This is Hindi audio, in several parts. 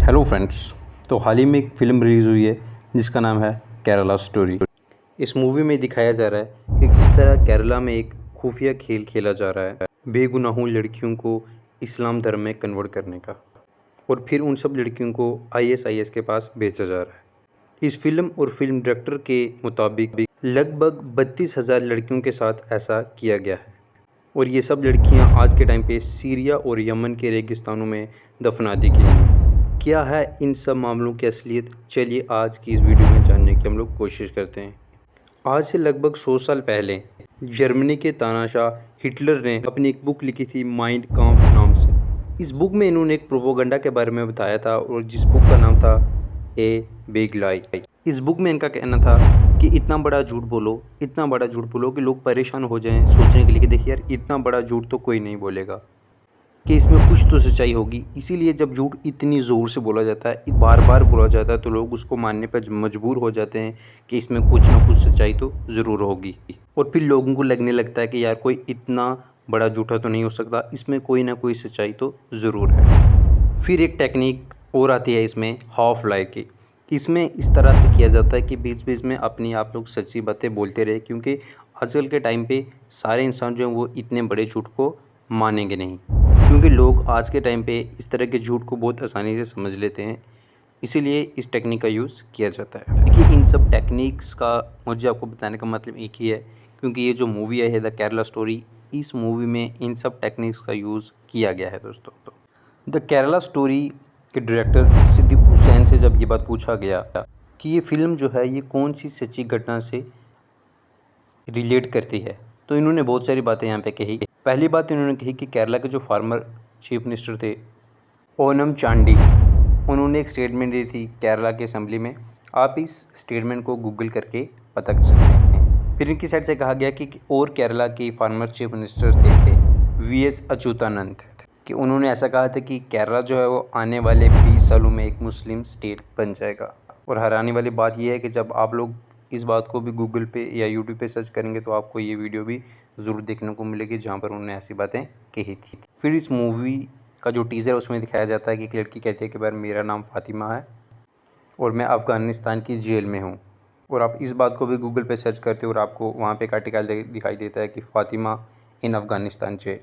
Hello friends. तो हाल ही में एक फ़िल्म रिलीज़ हुई है जिसका नाम है केरला स्टोरी। इस मूवी में दिखाया जा रहा है कि किस तरह केरला में एक खुफिया खेल खेला जा रहा है बेगुनाहों लड़कियों को इस्लाम धर्म में कन्वर्ट करने का, और फिर उन सब लड़कियों को ISIS के पास भेजा जा रहा है। इस फिल्म और फिल्म डायरेक्टर के मुताबिक लगभग 32,000 लड़कियों के साथ ऐसा किया गया है, और ये सब लड़कियां आज के टाइम पे सीरिया और यमन के रेगिस्तानों में दफना दी गई हैं। क्या है इन सब मामलों की असलियत? चलिए आज की इस वीडियो में जानने की हम लोग कोशिश करते हैं। आज से लगभग 100 साल पहले जर्मनी के तानाशाह हिटलर ने अपनी एक बुक लिखी थी माइंड काम्फ नाम से। इस बुक में इन्होंने एक प्रोपोगंडा के बारे में बताया था, और जिस बुक का नाम था ए बिग लाई। इस बुक में इनका कहना था कि इतना बड़ा झूठ बोलो, इतना बड़ा झूठ बोलो कि लोग परेशान हो जाएं सोचने के लिए कि देखिए यार, इतना बड़ा झूठ तो कोई नहीं बोलेगा, कि इसमें कुछ तो सच्चाई होगी। इसीलिए जब झूठ इतनी ज़ोर से बोला जाता है, बार बार बोला जाता है, तो लोग उसको मानने पर मजबूर हो जाते हैं कि इसमें कुछ ना कुछ सच्चाई तो ज़रूर होगी। और फिर लोगों को लगने लगता है कि यार कोई इतना बड़ा झूठा तो नहीं हो सकता, इसमें कोई ना कोई सच्चाई तो ज़रूर है। फिर एक टेक्निक और आती है इसमें, हाफ लाई की। इसमें इस तरह से किया जाता है कि बीच बीच में अपनी आप लोग सच्ची बातें बोलते रहे, क्योंकि आजकल के टाइम पे सारे इंसान जो हैं वो इतने बड़े झूठ को मानेंगे नहीं, क्योंकि लोग आज के टाइम पे इस तरह के झूठ को बहुत आसानी से समझ लेते हैं। इसीलिए इस टेक्निक का यूज़ किया जाता है। देखिए, इन सब टेक्निक्स का मुझे आपको बताने का मतलब एक ही है, क्योंकि ये जो मूवी है द केरला स्टोरी, इस मूवी में इन सब टेक्निक्स का यूज़ किया गया है दोस्तों। द केरला स्टोरी के डायरेक्टर सिद्दीक हुसैन से जब ये बात पूछा गया कि ये फिल्म जो है ये कौन सी सच्ची घटना से रिलेट करती है, तो इन्होंने बहुत सारी बातें यहाँ पे कही। पहली बात इन्होंने कही कि केरला के जो फार्मर चीफ मिनिस्टर थे ओनम चांडी, उन्होंने एक स्टेटमेंट दी थी केरला की असेंबली में। आप इस स्टेटमेंट को गूगल करके पता कर सकते हैं। फिर इनकी साइड से कहा गया कि और केरला के फार्मर चीफ मिनिस्टर थे VS अच्युतानंद, कि उन्होंने ऐसा कहा था कि केरला जो है वो आने वाले 20 सालों में एक मुस्लिम स्टेट बन जाएगा। और हैरानी वाली बात यह है कि जब आप लोग इस बात को भी गूगल पे या यूट्यूब पे सर्च करेंगे तो आपको ये वीडियो भी ज़रूर देखने को मिलेगी जहाँ पर उन्होंने ऐसी बातें कही थी। फिर इस मूवी का जो टीज़र है उसमें दिखाया जाता है कि एक लड़की कहती है कि भाई मेरा नाम फातिमा है और मैं अफ़गानिस्तान की जेल में हूँ। और आप इस बात को भी गूगल पे सर्च करते हो और आपको वहाँ पे एक आर्टिकल दिखाई देता है कि फातिमा इन अफ़गानिस्तान जेल।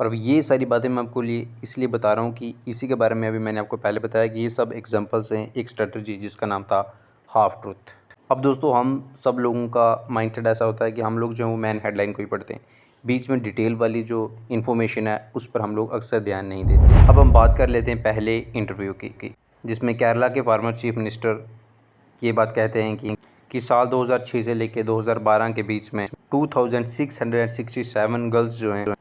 और अब ये सारी बातें मैं आपको इसलिए बता रहा हूँ कि इसी के बारे में अभी मैंने आपको पहले बताया कि ये सब एग्जांपल्स हैं एक स्ट्रेटजी जिसका नाम था हाफ ट्रूथ। अब दोस्तों, हम सब लोगों का माइंडसेट ऐसा होता है कि हम लोग जो है वो मेन हेडलाइन को ही पढ़ते हैं, बीच में डिटेल वाली जो इन्फॉर्मेशन है उस पर हम लोग अक्सर ध्यान नहीं देते। अब हम बात कर लेते हैं पहले इंटरव्यू की, जिसमें केरला के फार्मर चीफ मिनिस्टर ये बात कहते हैं कि साल 2006 से लेकर 2012 के बीच में 2667 गर्ल्स जो हैं,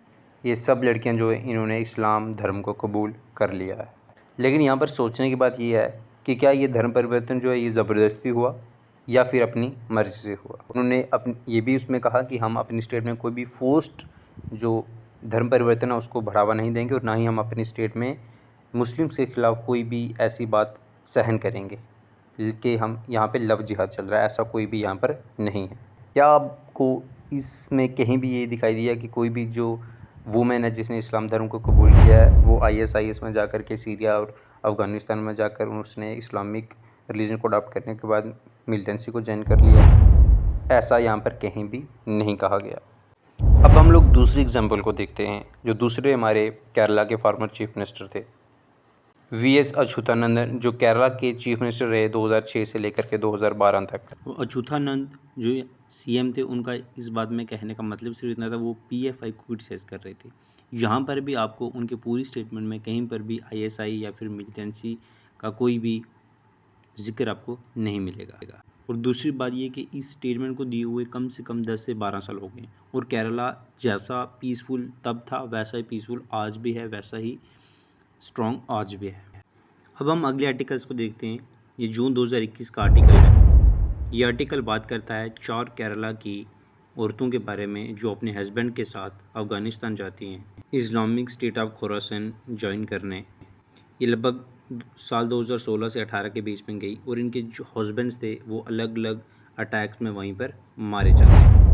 ये सब लड़कियां जो है इन्होंने इस्लाम धर्म को कबूल कर लिया है। लेकिन यहाँ पर सोचने की बात ये है कि क्या ये धर्म परिवर्तन जो है ये ज़बरदस्ती हुआ या फिर अपनी मर्ज़ी से हुआ। उन्होंने ये भी उसमें कहा कि हम अपनी स्टेट में कोई भी फोर्स्ड जो धर्म परिवर्तन है उसको बढ़ावा नहीं देंगे, और ना ही हम अपनी स्टेट में मुस्लिम्स के ख़िलाफ़ कोई भी ऐसी बात सहन करेंगे कि हम यहाँ पे लव जिहाद चल रहा है, ऐसा कोई भी यहाँ पर नहीं है। क्या आपको इसमें कहीं भी ये दिखाई दिया कि कोई भी जो वुमेन है जिसने इस्लाम धर्म को कबूल किया है वो ISIS में जाकर के सीरिया और अफ़गानिस्तान में जाकर उसने इस्लामिक रिलीजन को अडॉप्ट करने के बाद मिलिटेंसी को ज्वाइन कर लिया? ऐसा यहाँ पर कहीं भी नहीं कहा गया। अब हम लोग दूसरी एग्जाम्पल को देखते हैं, जो दूसरे हमारे केरला के फार्मर चीफ मिनिस्टर थे VS अच्युतानंदन, जो केरला के चीफ मिनिस्टर रहे 2006 से लेकर के 2012 तक। अच्युतानंद जो CM थे, उनका इस बात में कहने का मतलब सिर्फ इतना था, वो PFI को क्रिटिसाइज कर रहे थे। यहाँ पर भी आपको उनके पूरी स्टेटमेंट में कहीं पर भी ISI या फिर मिलिटेंसी का कोई भी जिक्र आपको नहीं मिलेगा। और दूसरी बात ये कि इस स्टेटमेंट को दिए हुए कम से कम 10 से 12 साल हो गए, और केरला जैसा पीसफुल तब था वैसा ही पीसफुल आज भी है, वैसा ही स्ट्रॉन्ग आज भी है। अब हम अगले आर्टिकल्स को देखते हैं। ये जून 2021 का आर्टिकल है। ये आर्टिकल बात करता है 4 केरला की औरतों के बारे में जो अपने हस्बैंड के साथ अफ़गानिस्तान जाती हैं Islamic state of Khorasan join करने। ये लगभग साल 2016 से 18 के बीच में गई, और इनके जो हस्बैंड्स थे वो अलग अलग अटैक्स में वहीं पर मारे जाते हैं।